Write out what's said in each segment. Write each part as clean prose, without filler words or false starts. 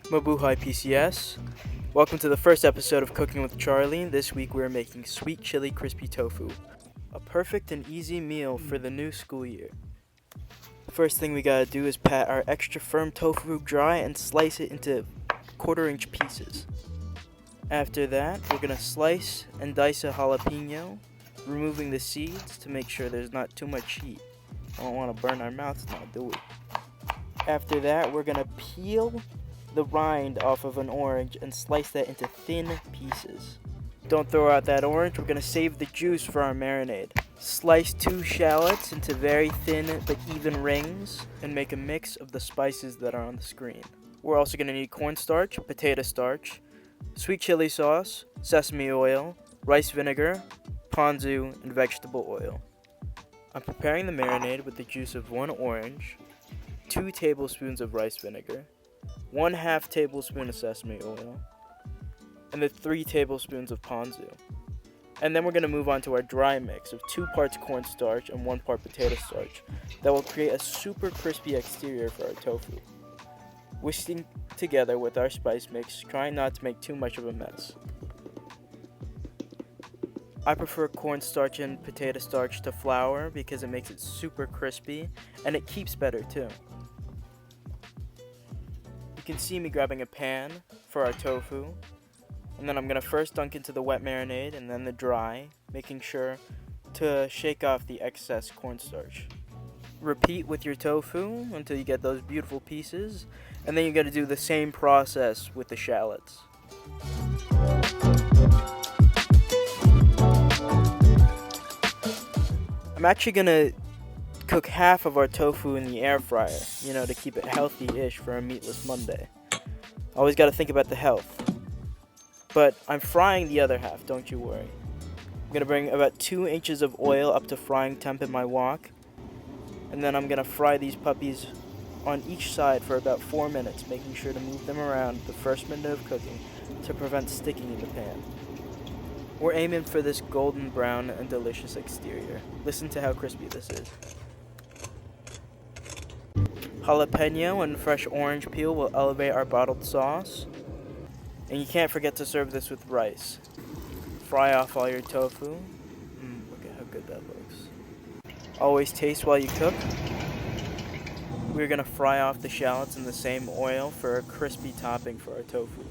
Mabuhay PCS. Welcome to the first episode of Cooking with Charlie. This week we're making sweet chili crispy tofu. A perfect and easy meal for the new school year. First thing we gotta do is pat our extra firm tofu dry and slice it into 1/4-inch pieces. After that, we're gonna slice and dice a jalapeno, removing the seeds to make sure there's not too much heat. I don't want to burn our mouths now, do we? After that, we're gonna peel the rind off of an orange and slice that into thin pieces. Don't throw out that orange, we're going to save the juice for our marinade. Slice 2 shallots into very thin but even rings and make a mix of the spices that are on the screen. We're also going to need cornstarch, potato starch, sweet chili sauce, sesame oil, rice vinegar, ponzu, and vegetable oil. I'm preparing the marinade with the juice of 1 orange, 2 tablespoons of rice vinegar, 1/2 tablespoon of sesame oil, and the 3 tablespoons of ponzu. And then we're going to move on to our dry mix of 2 parts cornstarch and 1 part potato starch that will create a super crispy exterior for our tofu. Whisking together with our spice mix, trying not to make too much of a mess. I prefer cornstarch and potato starch to flour because it makes it super crispy and it keeps better too. You can see me grabbing a pan for our tofu, and then I'm going to first dunk into the wet marinade and then the dry, making sure to shake off the excess cornstarch. Repeat with your tofu until you get those beautiful pieces, and then you're going to do the same process with the shallots. I'm actually going to cook half of our tofu in the air fryer, to keep it healthy-ish for a meatless Monday. Always got to think about the health. But I'm frying the other half, don't you worry. I'm going to bring about 2 inches of oil up to frying temp in my wok, and then I'm going to fry these puppies on each side for about 4 minutes, making sure to move them around the first minute of cooking to prevent sticking in the pan. We're aiming for this golden brown and delicious exterior. Listen to how crispy this is. Jalapeno and fresh orange peel will elevate our bottled sauce. And you can't forget to serve this with rice. Fry off all your tofu. Look at how good that looks. Always taste while you cook. We're going to fry off the shallots in the same oil for a crispy topping for our tofu.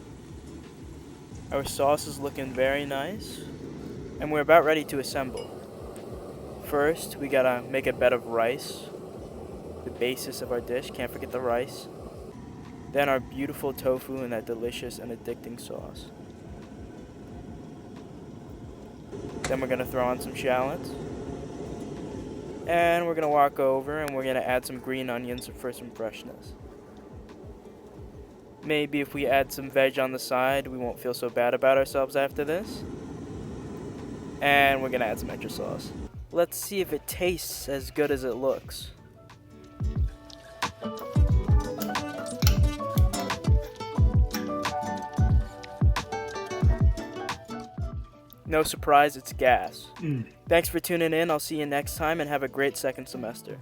Our sauce is looking very nice, and we're about ready to assemble. First, we gotta make a bed of rice, the basis of our dish, can't forget the rice. Then our beautiful tofu in that delicious and addicting sauce. Then we're gonna throw on some shallots. And we're gonna walk over and we're gonna add some green onions for some freshness. Maybe if we add some veg on the side, we won't feel so bad about ourselves after this. And we're gonna add some extra sauce. Let's see if it tastes as good as it looks. No surprise, it's gas. Thanks for tuning in. I'll see you next time and have a great second semester.